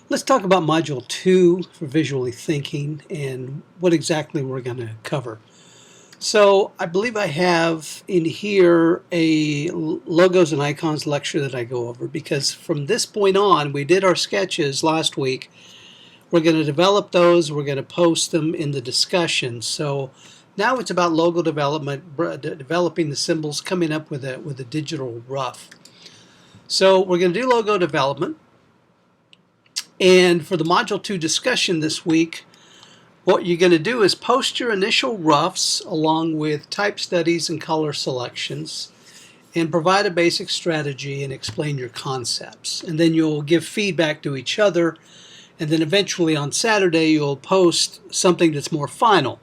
Let's talk about Module 2 for visually thinking and what exactly we're going to cover. So I believe I have in here a logos and icons lecture that I go over, because from this point on, we did our sketches last week. We're going to develop those. We're going to post them in the discussion. So now it's about logo development, developing the symbols, coming up with a digital rough. So we're going to do logo development. And for the Module 2 discussion this week, what you're going to do is post your initial roughs along with type studies and color selections, and provide a basic strategy and explain your concepts. And then you'll give feedback to each other, and then eventually on Saturday you'll post something that's more final.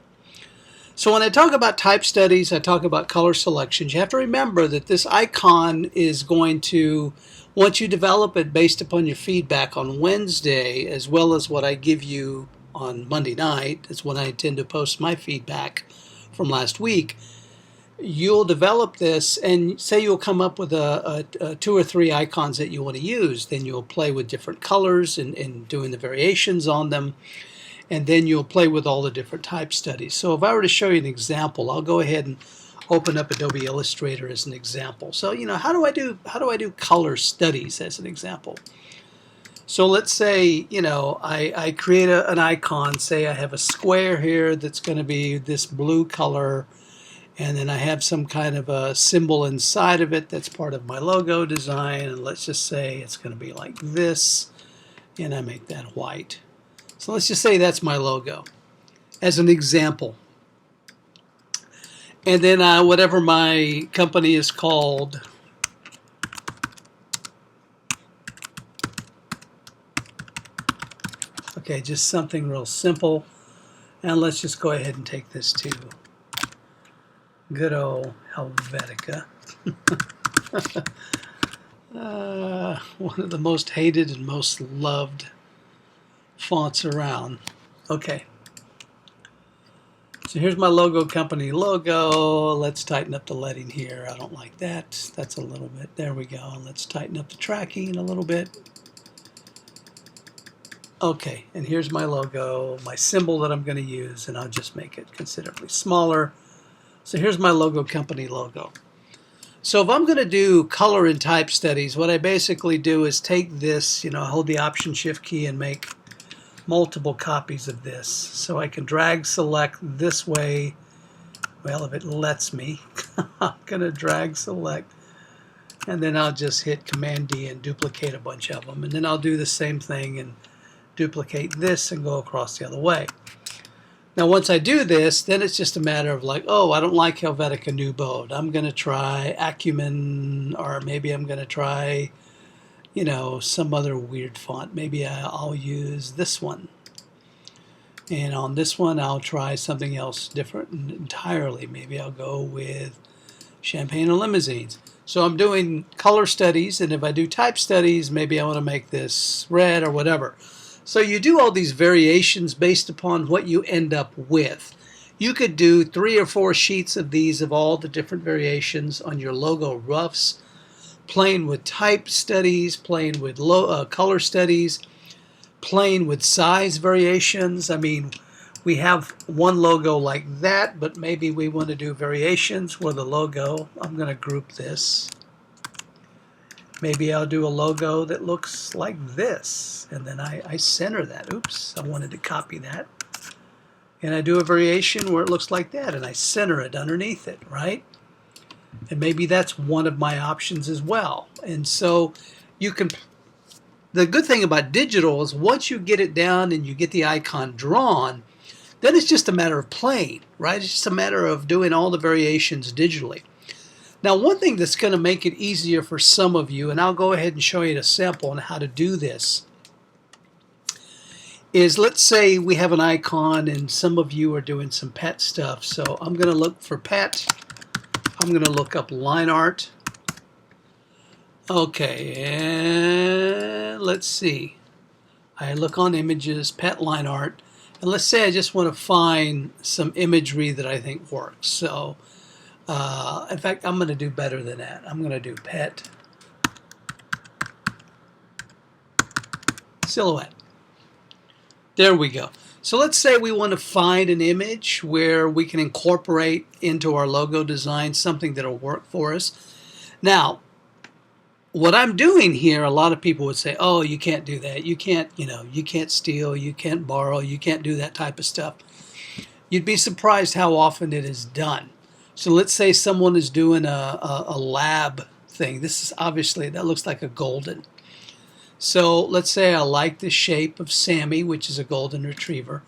So when I talk about type studies, I talk about color selections. You have to remember that this icon is going to, once you develop it based upon your feedback on Wednesday, as well as what I give you on Monday night, is when I intend to post my feedback from last week, you'll develop this, and say you'll come up with a 2 or 3 icons that you want to use. Then you'll play with different colors and doing the variations on them. And then you'll play with all the different type studies. So if I were to show you an example, I'll go ahead and open up Adobe Illustrator as an example. So, how do I do color studies as an example? So let's say, I create an icon. Say I have a square here that's going to be this blue color, and then I have some kind of a symbol inside of it that's part of my logo design. And let's just say it's going to be like this, and I make that white. So let's just say that's my logo as an example. And then whatever my company is called, okay, just something real simple. And let's just go ahead and take this to good old Helvetica. One of the most hated and most loved fonts around. Okay. So here's my logo company logo. Let's tighten up the leading here. I don't like that. That's a little bit. There we go. Let's tighten up the tracking a little bit. Okay, and here's my logo, my symbol that I'm going to use, and I'll just make it considerably smaller. So here's my logo company logo. So if I'm going to do color and type studies, what I basically do is take this, hold the Option Shift key and make multiple copies of this. So I can drag select this way. Well, if it lets me, I'm going to drag select, and then I'll just hit Command D and duplicate a bunch of them. And then I'll do the same thing and duplicate this and go across the other way. Now once I do this, then it's just a matter of like, oh, I don't like Helvetica New Bold. I'm going to try Acumen, or maybe I'm going to try some other weird font. Maybe I'll use this one. And on this one, I'll try something else different entirely. Maybe I'll go with Champagne and Limousines. So I'm doing color studies, and if I do type studies, maybe I want to make this red or whatever. So you do all these variations based upon what you end up with. You could do 3 or 4 sheets of these of all the different variations on your logo roughs, playing with type studies, playing with color studies, playing with size variations. I mean, we have one logo like that, but maybe we want to do variations where the logo, I'm going to group this. Maybe I'll do a logo that looks like this, and then I center that. Oops, I wanted to copy that. And I do a variation where it looks like that, and I center it underneath it, right? And maybe that's one of my options as well. And so you can, the good thing about digital is once you get it down and you get the icon drawn, then it's just a matter of playing, right? It's just a matter of doing all the variations digitally. Now, one thing that's going to make it easier for some of you, and I'll go ahead and show you a sample on how to do this, is let's say we have an icon and some of you are doing some pet stuff. So I'm going to look for pet. I'm going to look up line art. Okay, and let's see. I look on images, pet line art, and let's say I just want to find some imagery that I think works. So, in fact, I'm going to do better than that. I'm going to do pet silhouette. There we go. So let's say we want to find an image where we can incorporate into our logo design something that'll work for us. Now, what I'm doing here, a lot of people would say, oh, you can't do that. You can't, you can't steal, you can't borrow, you can't do that type of stuff. You'd be surprised how often it is done. So let's say someone is doing a lab thing. This is obviously, that looks like a golden. So let's say I like the shape of Sammy, which is a golden retriever.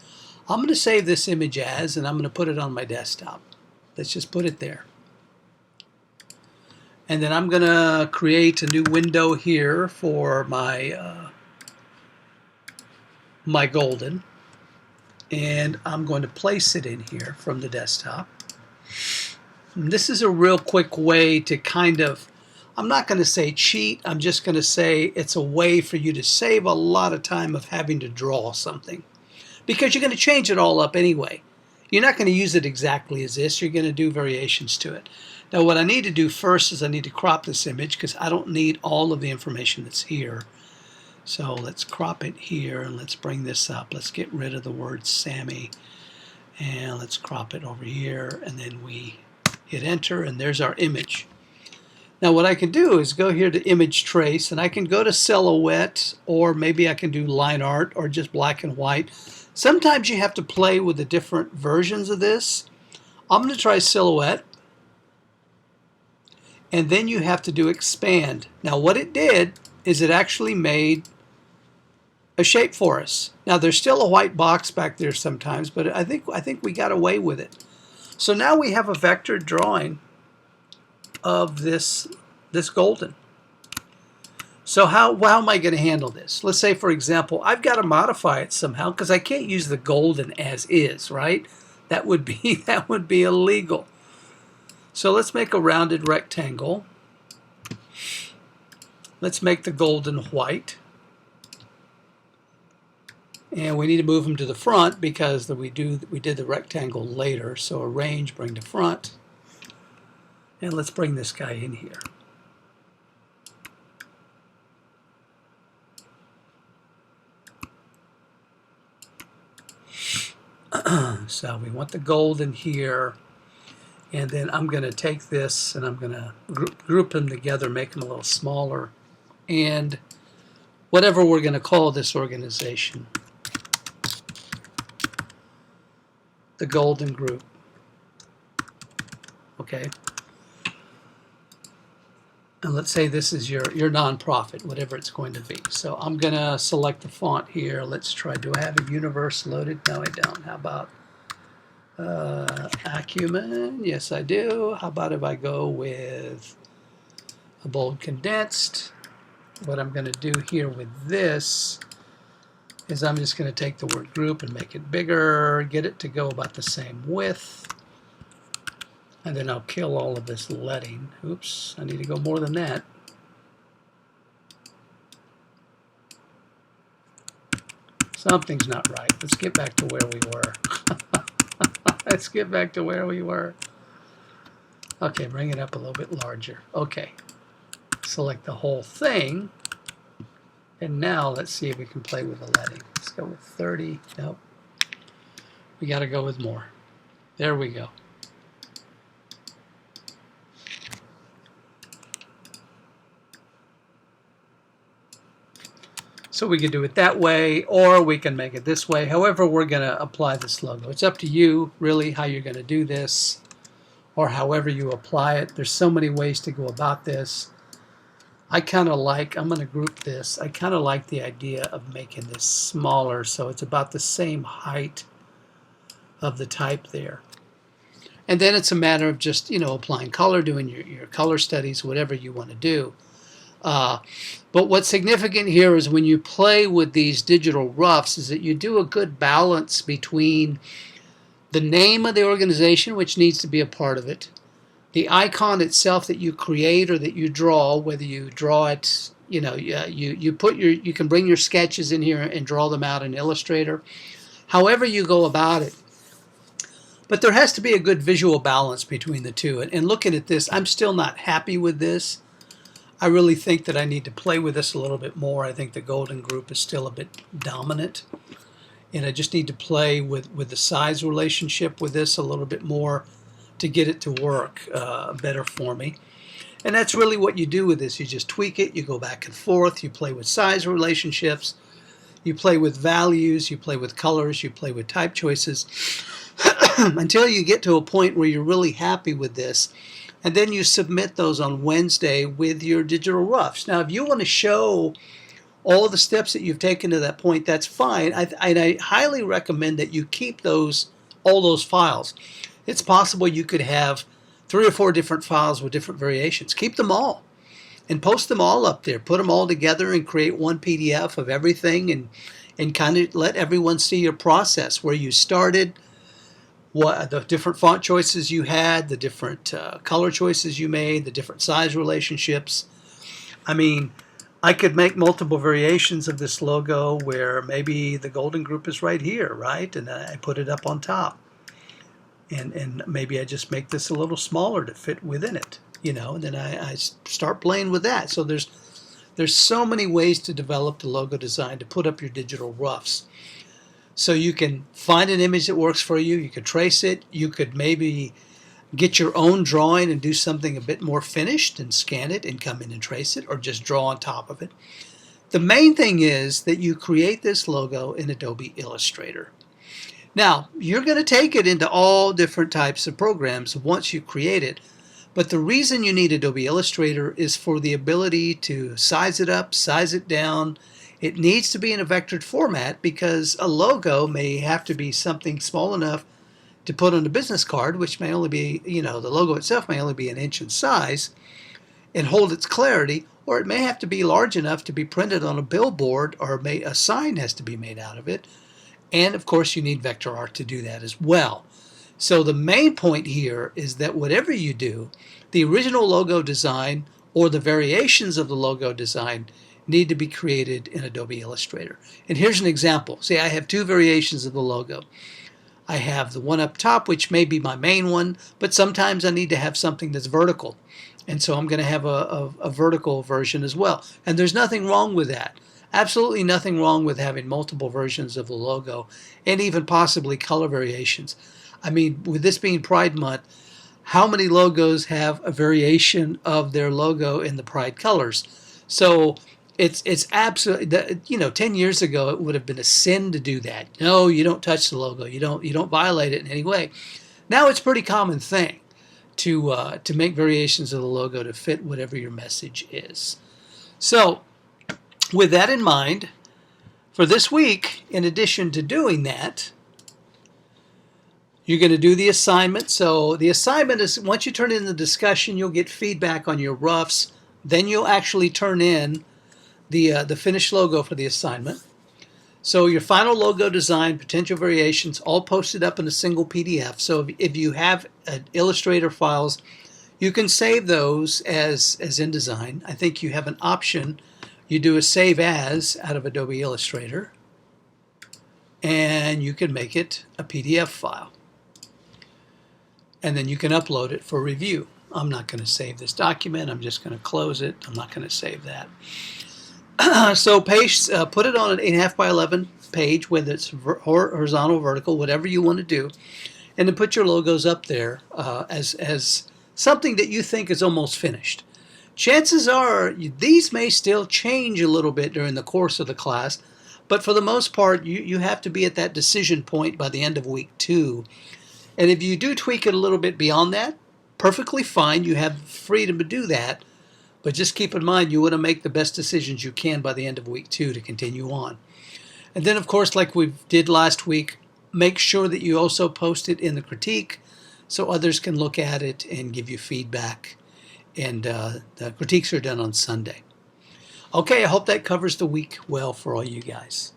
I'm going to save this image as, and I'm going to put it on my desktop. Let's just put it there. And then I'm going to create a new window here for my my golden. And I'm going to place it in here from the desktop. And this is a real quick way to kind of, I'm not going to say cheat, I'm just going to say it's a way for you to save a lot of time of having to draw something. Because you're going to change it all up anyway. You're not going to use it exactly as this, you're going to do variations to it. Now what I need to do first is I need to crop this image because I don't need all of the information that's here. So let's crop it here and let's bring this up. Let's get rid of the word Sammy and let's crop it over here, and then we hit enter and there's our image. Now what I can do is go here to image trace and I can go to silhouette, or maybe I can do line art or just black and white. Sometimes you have to play with the different versions of this. I'm going to try silhouette, and then you have to do expand. Now what it did is it actually made a shape for us. Now there's still a white box back there sometimes, but I think we got away with it. So now we have a vector drawing of this golden. So how am I going to handle this? Let's say, for example, I've got to modify it somehow because I can't use the golden as is, right? That would be illegal. So let's make a rounded rectangle. Let's make the golden white. And we need to move them to the front because we did the rectangle later. So arrange, bring to front. And let's bring this guy in here. So we want the golden here. And then I'm going to take this and I'm going to group them together, make them a little smaller. And whatever we're going to call this organization, the golden group. Okay. And let's say this is your nonprofit, whatever it's going to be. So I'm going to select the font here. Let's try, do I have a universe loaded? No, I don't. How about Acumen? Yes, I do. How about if I go with a bold condensed? What I'm going to do here with this is I'm just going to take the word group and make it bigger, get it to go about the same width. And then I'll kill all of this leading. Oops, I need to go more than that. Something's not right. Let's get back to where we were. Let's get back to where we were. Okay, bring it up a little bit larger. Okay, select the whole thing. And now let's see if we can play with the leading. Let's go with 30. Nope. We got to go with more. There we go. So we can do it that way, or we can make it this way. However, we're going to apply this logo. It's up to you, really, how you're going to do this, or however you apply it. There's so many ways to go about this. I kind of like, I'm going to group this. I kind of like the idea of making this smaller, so it's about the same height of the type there. And then it's a matter of just, applying color, doing your color studies, whatever you want to do. But what's significant here is when you play with these digital roughs is that you do a good balance between the name of the organization, which needs to be a part of it, the icon itself that you create or that you draw, whether you draw it, you can bring your sketches in here and draw them out in Illustrator, however you go about it. But there has to be a good visual balance between the two. And looking at this, I'm still not happy with this. I really think that I need to play with this a little bit more. I think the golden group is still a bit dominant. and I just need to play with the size relationship with this a little bit more to get it to work better for me. And that's really what you do with this. You just tweak it, you go back and forth, you play with size relationships, you play with values, you play with colors, you play with type choices until you get to a point where you're really happy with this. And then you submit those on Wednesday with your digital roughs. Now, if you want to show all the steps that you've taken to that point, that's fine. I highly recommend that you keep all those files. It's possible you could have 3 or 4 different files with different variations. Keep them all and post them all up there. Put them all together and create one PDF of everything, and kind of let everyone see your process, where you started, what the different font choices you had, the different color choices you made, the different size relationships. I mean, I could make multiple variations of this logo where maybe the golden group is right here, right? And I put it up on top. And maybe I just make this a little smaller to fit within it, and then I start playing with that. So there's so many ways to develop the logo design, to put up your digital roughs. So you can find an image that works for you. You could trace it. You could maybe get your own drawing and do something a bit more finished and scan it and come in and trace it, or just draw on top of it. The main thing is that you create this logo in Adobe Illustrator. Now, you're going to take it into all different types of programs once you create it, but the reason you need Adobe Illustrator is for the ability to size it up, size it down. It needs to be in a vectored format because a logo may have to be something small enough to put on a business card, which may only be, the logo itself may only be 1 inch in size and hold its clarity, or it may have to be large enough to be printed on a billboard, or a sign has to be made out of it. And of course you need vector art to do that as well. So the main point here is that whatever you do, the original logo design or the variations of the logo design need to be created in Adobe Illustrator. And here's an example. See, I have 2 variations of the logo. I have the one up top, which may be my main one, but sometimes I need to have something that's vertical. And so I'm going to have a vertical version as well. And there's nothing wrong with that. Absolutely nothing wrong with having multiple versions of the logo, and even possibly color variations. I mean, with this being Pride Month, how many logos have a variation of their logo in the Pride colors? So it's absolutely, 10 years ago it would have been a sin to do that. No, you don't touch the logo. You don't violate it in any way. Now it's a pretty common thing to make variations of the logo to fit whatever your message is. So with that in mind, for this week, in addition to doing that, you're going to do the assignment. So the assignment is, once you turn in the discussion, you'll get feedback on your roughs. Then you'll actually turn in the finished logo for the assignment. So your final logo design, potential variations, all posted up in a single PDF. So if you have Illustrator files, you can save those as InDesign. I think you have an option. You do a save as out of Adobe Illustrator, and you can make it a PDF file. And then you can upload it for review. I'm not going to save this document. I'm just going to close it. I'm not going to save that. So put it on an 8.5 by 11 page, whether it's horizontal, vertical, whatever you want to do, and then put your logos up there as something that you think is almost finished. Chances are these may still change a little bit during the course of the class, but for the most part, you have to be at that decision point by the end of week 2. And if you do tweak it a little bit beyond that, perfectly fine. You have freedom to do that, but just keep in mind you want to make the best decisions you can by the end of week 2 to continue on. And then, of course, like we did last week, make sure that you also post it in the critique so others can look at it and give you feedback. And the critiques are done on Sunday. Okay, I hope that covers the week well for all you guys.